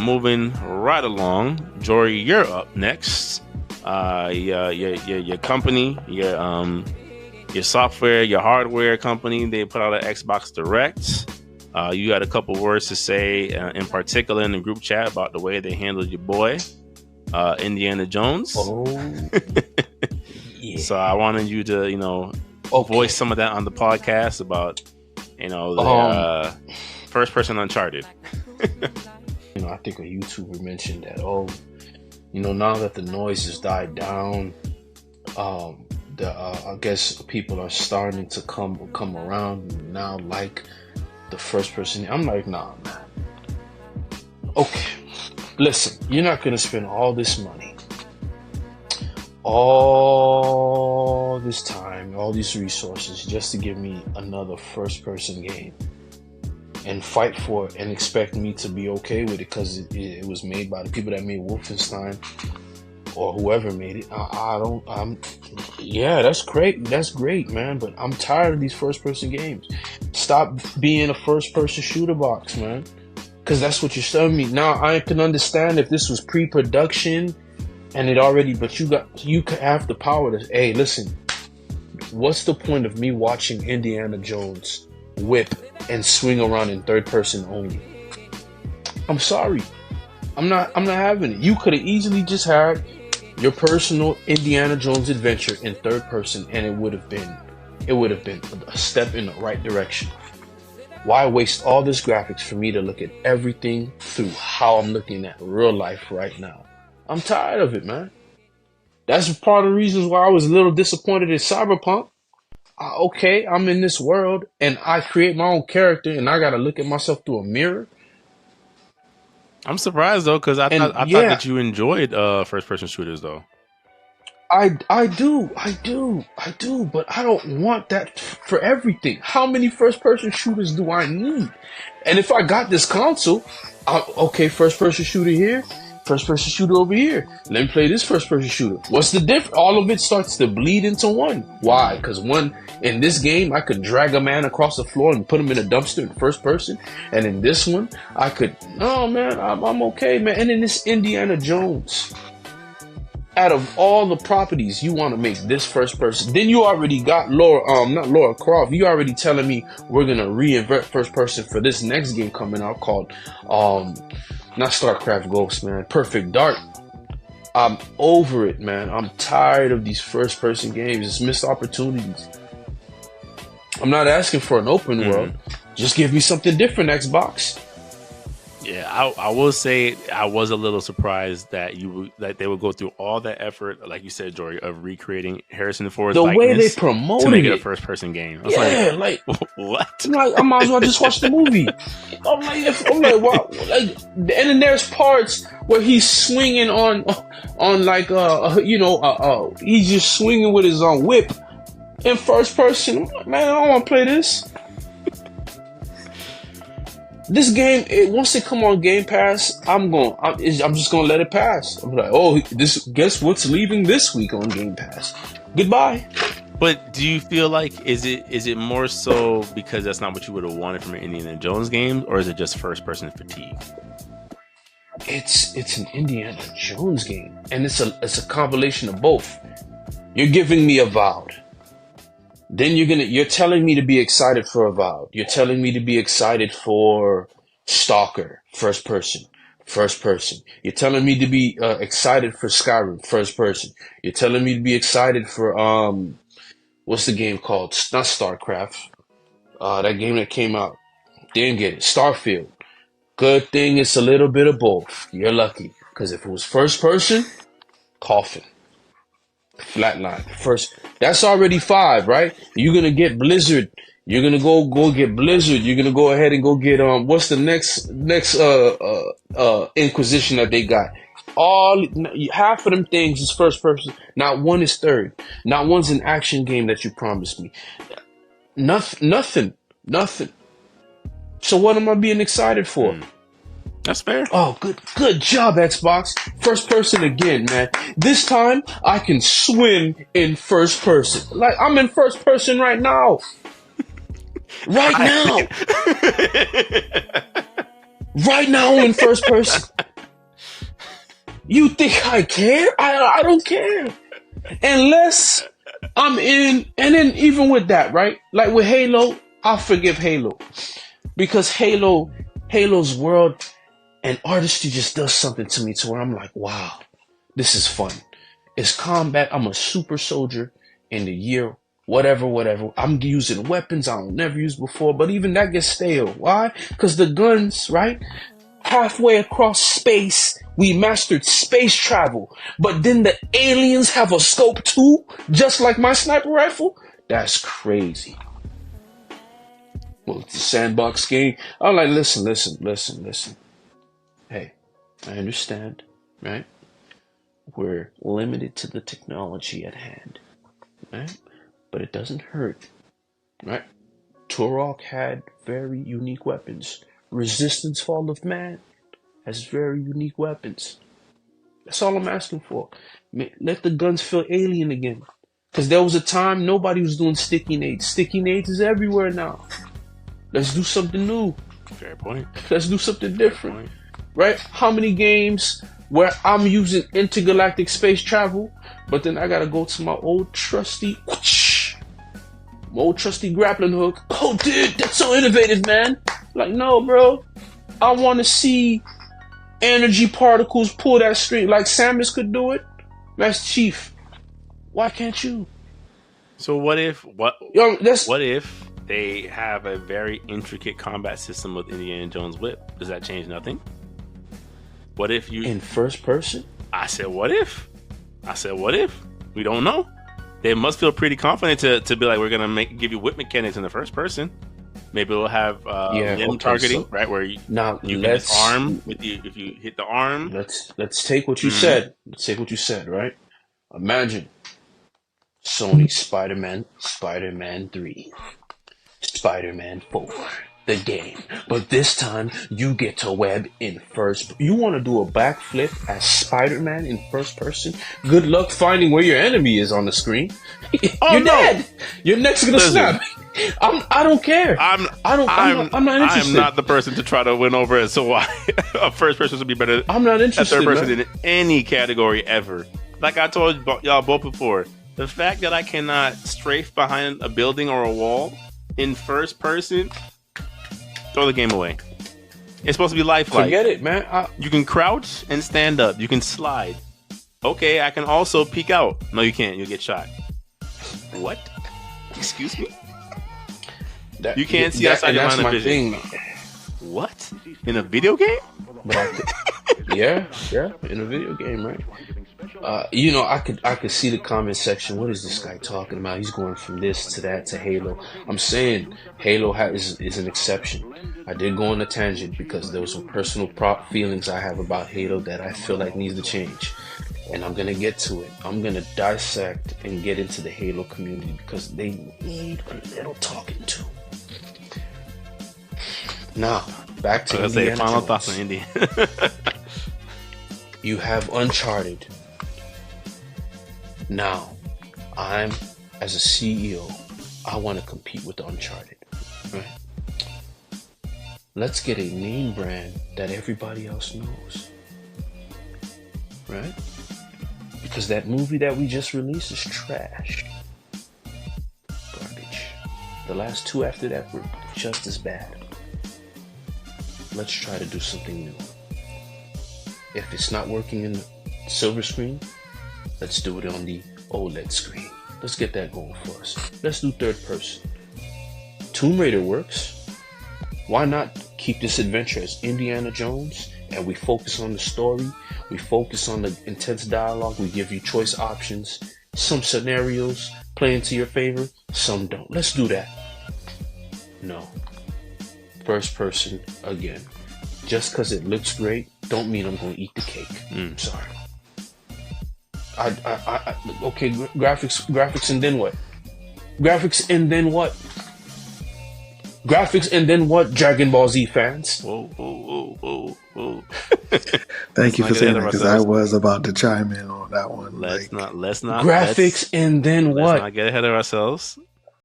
moving right along, Jory, you're up next. Your company, your software, your hardware company, they put out an Xbox Direct. You got a couple words to say, in particular in the group chat, about the way they handled your boy, Indiana Jones. Oh, yeah. So I wanted you to, voice some of that on the podcast about, the first person Uncharted. I think a YouTuber mentioned that, now that the noise has died down, I guess people are starting to come around now, like the first person. I'm like, nah, man. Okay, listen, you're not gonna spend all this money, all this time, all these resources just to give me another first-person game and fight for it and expect me to be okay with it because it was made by the people that made Wolfenstein or whoever made it. Yeah, that's great. That's great, man. But I'm tired of these first-person games. Stop being a first-person shooter box, man. Because that's what you're telling me. Now, I can understand if this was pre-production and it already, but you have the power to, hey, listen, what's the point of me watching Indiana Jones whip and swing around in third person only? I'm sorry. I'm not having it. You could have easily just had your personal Indiana Jones adventure in third person and it would have been a step in the right direction. Why waste all this graphics for me to look at everything through how I'm looking at real life right now? I'm tired of it, man. That's part of the reasons why I was a little disappointed in Cyberpunk. Okay, I'm in this world and I create my own character and I gotta look at myself through a mirror. I'm surprised though, because I thought that you enjoyed first-person shooters though. I do, but I don't want that for everything. How many first-person shooters do I need? And if I got this console, okay, first-person shooter here, first-person shooter over here. Let me play this first-person shooter. What's the difference? All of it starts to bleed into one. Why? Because in this game, I could drag a man across the floor and put him in a dumpster in first person. And in this one, I could, no, man, I'm okay, man. And in this Indiana Jones, out of all the properties, you want to make this first person. Then you already got not Lara Croft. You already telling me we're going to reinvert first person for this next game coming out called, not StarCraft Ghosts, man, Perfect Dark. I'm over it, man. I'm tired of these first person games. It's missed opportunities. I'm not asking for an open world. Just give me something different, Xbox. Yeah, I will say I was a little surprised that they would go through all that effort, like you said, Jory, of recreating Harrison Ford's the way they likeness promoted to make it a it. first-person game. I Yeah, was what? Like, I might as well just watch the movie. I'm like, wow. Like, and then there's parts where he's swinging on like he's just swinging with his own whip in first person. Man, I don't want to play this. This game, once it come on Game Pass, I'm just gonna let it pass. I'm like, guess what's leaving this week on Game Pass? Goodbye. But do you feel like is it more so because that's not what you would have wanted from an Indiana Jones game, or is it just first person fatigue? It's an Indiana Jones game, and it's a compilation of both. You're giving me Avowed. Then you're telling me to be excited for Avowed. You're telling me to be excited for Stalker, first person. You're telling me to be excited for Skyrim, first person. You're telling me to be excited for what's the game called? Not StarCraft. That game that came out. Didn't get it. Starfield. Good thing it's a little bit of both. You're lucky, because if it was first person, coffin. Flatline first. That's already 5, right? You're gonna get Blizzard. You're gonna go get Blizzard. You're gonna go ahead and go get what's the next Inquisition that they got? Half of them things is first person. Not one is third. Not one's an action game that you promised me. Nothing. So what am I being excited for? That's fair. Oh, good job, Xbox. First person again, man. This time, I can swim in first person. Like, I'm in first person right now. Right now. Right now, I'm in first person. You think I care? I don't care. Unless I'm in, and then even with that, right? Like with Halo, I'll forgive Halo. Because Halo's world and artistry just does something to me to where I'm like, wow, this is fun. It's combat. I'm a super soldier in the year whatever. I'm using weapons I don't never used before, but even that gets stale. Why? Because the guns, right? Halfway across space, we mastered space travel, but then the aliens have a scope too, just like my sniper rifle? That's crazy. Well, it's a sandbox game. I'm like, listen. Hey, I understand, right? We're limited to the technology at hand, right? But it doesn't hurt, right? Turok had very unique weapons. Resistance Fall of Man has very unique weapons. That's all I'm asking for. Let the guns feel alien again. Because there was a time nobody was doing sticky nades. Sticky nades is everywhere now. Let's do something new. Fair point. Let's do something different. Right? How many games where I'm using intergalactic space travel, but then I gotta go to my old trusty grappling hook. Oh, dude, that's so innovative, man. Like, no, bro. I want to see energy particles pull that string like Samus could do it. That's Chief. Why can't you? So what if what if they have a very intricate combat system with Indiana Jones whip? Does that change nothing? What if you in first person? I said what if? We don't know. They must feel pretty confident to be like, we're gonna give you whip mechanics in the first person. Maybe we'll have limb targeting, right? Where you can just arm with you if you hit the arm. Let's take what you said. Let's take what you said, right? Imagine Sony Spider-Man 3, Spider-Man 4, the game. But this time you get to web in first. You want to do a backflip as Spider-Man in first person? Good luck finding where your enemy is on the screen. You're dead. Your neck's gonna snap. I don't care. I'm not interested. I'm not the person to try to win over it. So why a first person would be better? I'm not interested. A third person in any category ever. Like I told y'all both before, the fact that I cannot strafe behind a building or a wall in first person, throw the game away. It's supposed to be lifelike. Forget it, man. You can crouch and stand up. You can slide. Okay, I can also peek out. No, you can't. You'll get shot. What? Excuse me? You can't see outside your line of vision. What? In a video game? Yeah, in a video game, right? I could see the comment section. What is this guy talking about? He's going from this to that to Halo. I'm saying Halo is an exception. I did go on a tangent because there was some personal feelings I have about Halo that I feel like needs to change. And I'm gonna get to it. I'm gonna dissect and get into the Halo community because they need a little talking to. Now, back to Indiana final Jones. thoughts on Indiana. You have Uncharted. Now, as a CEO, I want to compete with Uncharted. Right? Let's get a name brand that everybody else knows. Right? Because that movie that we just released is trash. Garbage. The last two after that were just as bad. Let's try to do something new. If it's not working in the silver screen, let's do it on the OLED screen. Let's get that going for us. Let's do third person. Tomb Raider works. Why not keep this adventure as Indiana Jones and we focus on the story, we focus on the intense dialogue, we give you choice options. Some scenarios play into your favor, some don't. Let's do that. No. First person again. Just because it looks great, don't mean I'm going to eat the cake. Sorry. Okay, graphics and then what? Graphics and then what? Graphics and then what, Dragon Ball Z fans? Whoa. Thank you for saying that, because I was about to chime in on that one. Let's not. Graphics and then what? Let's not get ahead of ourselves.